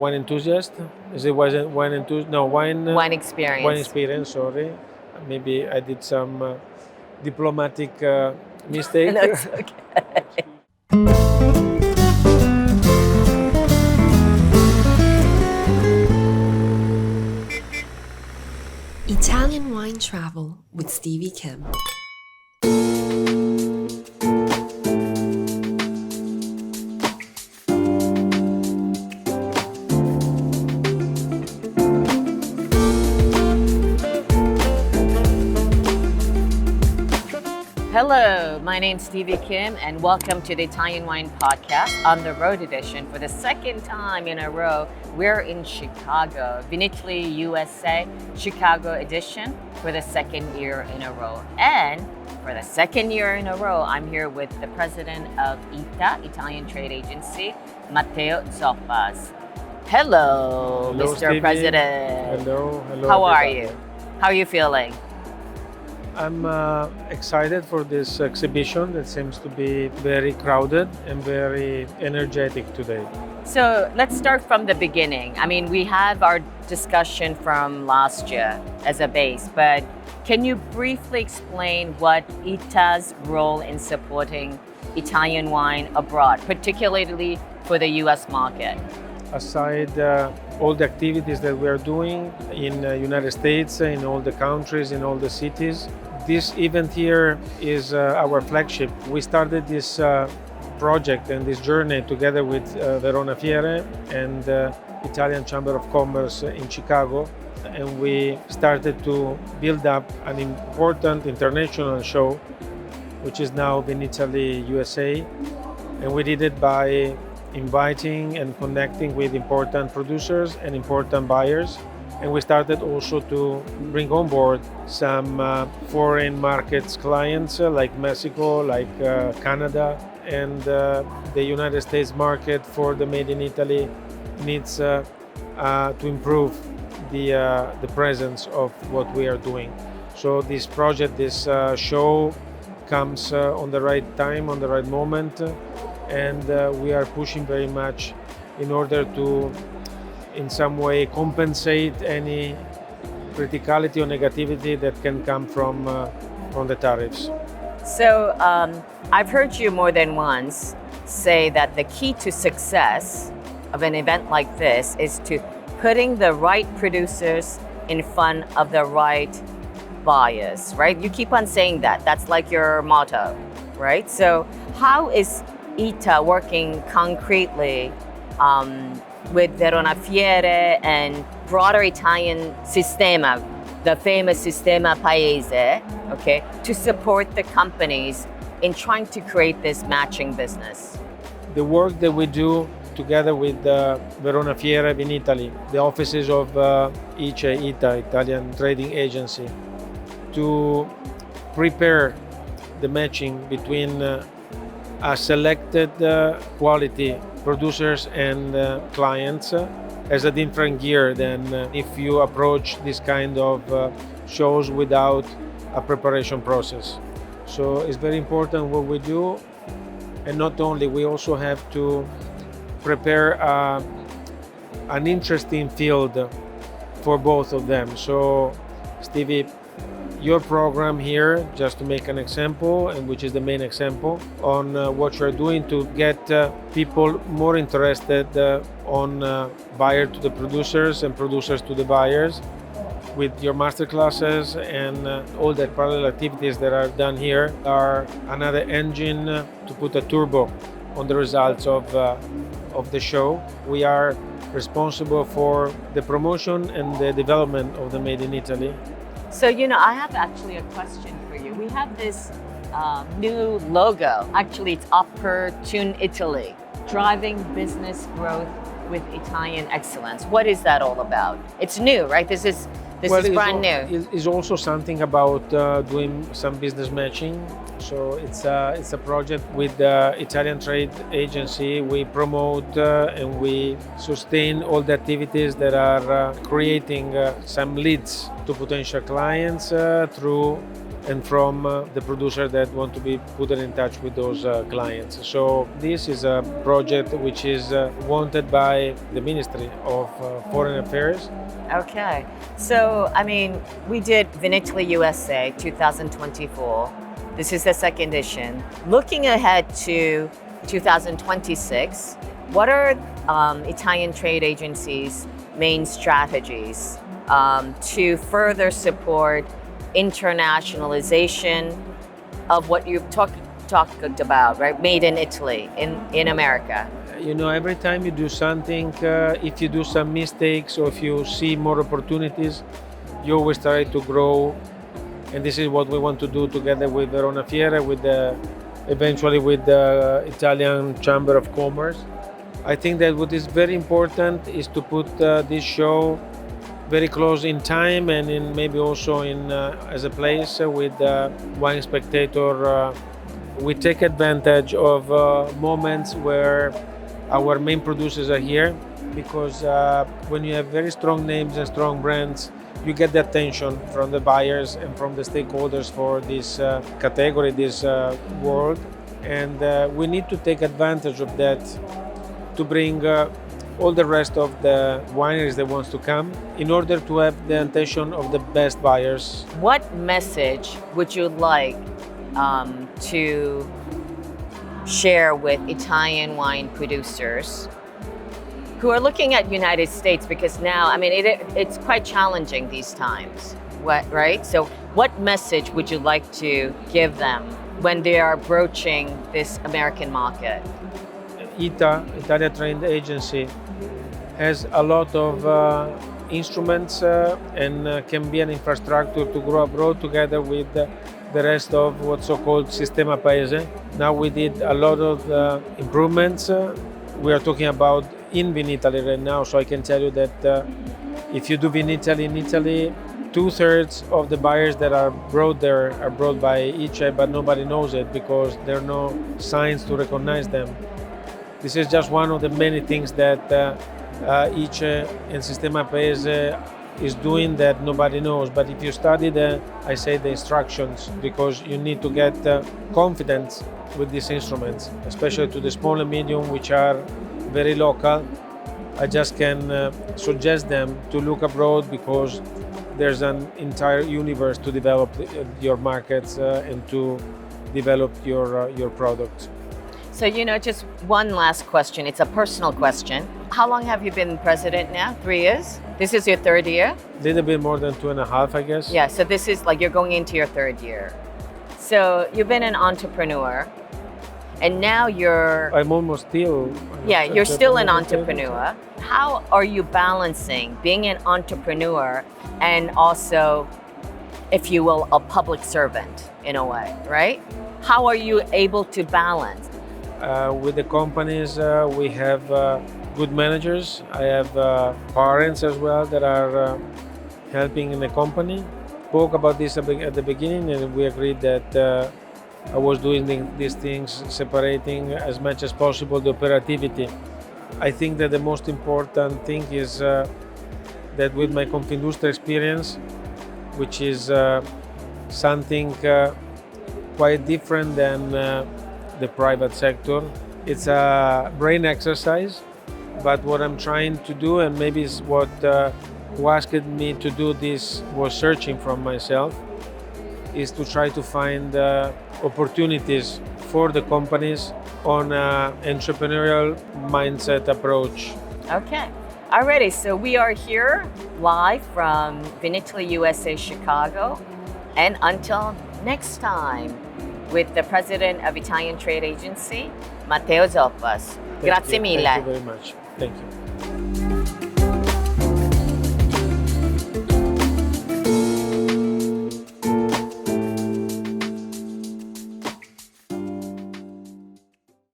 Wine enthusiast? Is it wasn't wine enthusiast? No, Wine wine experience. experience. Sorry, maybe I did some diplomatic mistake. No, it's okay. Italian Wine Travel with Stevie Kim. Hello, my name's Stevie Kim, and welcome to the Italian Wine Podcast on the road edition. For the second time in a row, we're in Chicago, Vinitaly USA, Chicago edition for the second year in a row. And for the second year in a row, I'm here with the president of ITA, Italian Trade Agency, Matteo Zoppas. Hello, Hello, Mr. Stevie. President. Hello. How are everybody. you? How are you feeling? I'm excited for this exhibition that seems to be very crowded and very energetic today. So let's start from the beginning. I mean, we have our discussion from last year as a base, but can you briefly explain what ITA's role in supporting Italian wine abroad, particularly for the US market? Aside all the activities that we are doing in the United States, in all the countries, in all the cities, this event here is our flagship. We started this project and this journey together with Verona Fiere and Italian Chamber of Commerce in Chicago, and we started to build up an important international show, which is now Vinitaly USA, and we did it by inviting and connecting with important producers and important buyers. And we started also to bring on board some foreign markets clients like Mexico, like Canada, and the United States market for the Made in Italy needs to improve the presence of what we are doing. So this project, this show comes on the right time, on the right moment, and we are pushing very much in order to in some way compensate any criticality or negativity that can come from the tariffs. So I've heard you more than once say that the key to success of an event like this is to putting the right producers in front of the right buyers, right? You keep on saying that. That's like your motto, right? So how is ITA working concretely with Verona Fiere and broader Italian sistema, the famous Sistema Paese, okay, to support the companies in trying to create this matching business? The work that we do together with Verona Fiere Vinitaly, the offices of each ITA, Italian Trading Agency, to prepare the matching between a selected quality producers and clients as a different gear than if you approach this kind of shows without a preparation process. So it's very important what we do, and not only, we also have to prepare an interesting field for both of them. So Stevie, your program here, just to make an example, and which is the main example, on what you're doing to get people more interested on buyer to the producers and producers to the buyers, with your master classes and all the parallel activities that are done here are another engine to put a turbo on the results of the show. We are responsible for the promotion and the development of the Made in Italy. So, I have actually a question for you. We have this new logo. Actually, it's Opportune Italy, driving business growth with Italian excellence. What is that all about? It's new, right? This is brand new. It's also something about doing some business matching. So it's a project with the Italian Trade Agency. We promote and we sustain all the activities that are creating some leads to potential clients through and from the producer that want to be put in touch with those clients. So this is a project which is wanted by the Ministry of Foreign Affairs. Okay. So, I mean, we did Vinitaly USA 2024. This is the second edition. Looking ahead to 2026, what are Italian trade agencies' main strategies to further support internationalization of what you've talked about, right? Made in Italy, in America. You know, every time you do something, if you do some mistakes or if you see more opportunities, you always try to grow. And this is what we want to do together with Verona Fiera, eventually with the Italian Chamber of Commerce. I think that what is very important is to put this show very close in time and in maybe also in as a place with Wine Spectator. We take advantage of moments where our main producers are here, because when you have very strong names and strong brands, you get the attention from the buyers and from the stakeholders for this category, this world. And we need to take advantage of that to bring all the rest of the wineries that wants to come in order to have the attention of the best buyers. What message would you like to share with Italian wine producers who are looking at United States, because now, I mean, it's quite challenging these times, right? So what message would you like to give them when they are broaching this American market? Italia Trade Agency has a lot of instruments and can be an infrastructure to grow abroad together with the rest of what's so-called Sistema Paese. Now we did a lot of improvements. We are talking about in Vinitaly right now, so I can tell you that if you do Vinitaly in Italy, 2/3 of the buyers that are brought there are brought by ICE, but nobody knows it because there are no signs to recognize them. This is just one of the many things that ICE and Sistema Paese is doing that nobody knows. But if you study the instructions, because you need to get confidence with these instruments, especially to the small and medium, which are very local. I just can suggest them to look abroad, because there's an entire universe to develop your markets and to develop your product. So, you know, just one last question. It's a personal question. How long have you been president now? 3 years? This is your third year? A little bit more than 2.5, I guess. Yeah, so this is like you're going into your third year. So you've been an entrepreneur, and now I'm almost still. Yeah, you're still an entrepreneur. How are you balancing being an entrepreneur and also, if you will, a public servant in a way, right? How are you able to balance? With the companies, we have good managers. I have parents as well that are helping in the company. Spoke about this at the beginning, and we agreed that I was doing these things, separating as much as possible the operativity. I think that the most important thing is that with my Confindustria experience, which is something quite different than the private sector. It's a brain exercise, but what I'm trying to do, and maybe is what who asked me to do this was searching from myself, is to try to find opportunities for the companies on an entrepreneurial mindset approach. Okay. Alrighty, so we are here live from Vinitaly USA Chicago, and until next time, with the president of Italian Trade Agency, Matteo Zoppas. Grazie mille. Thank you very much. Thank you.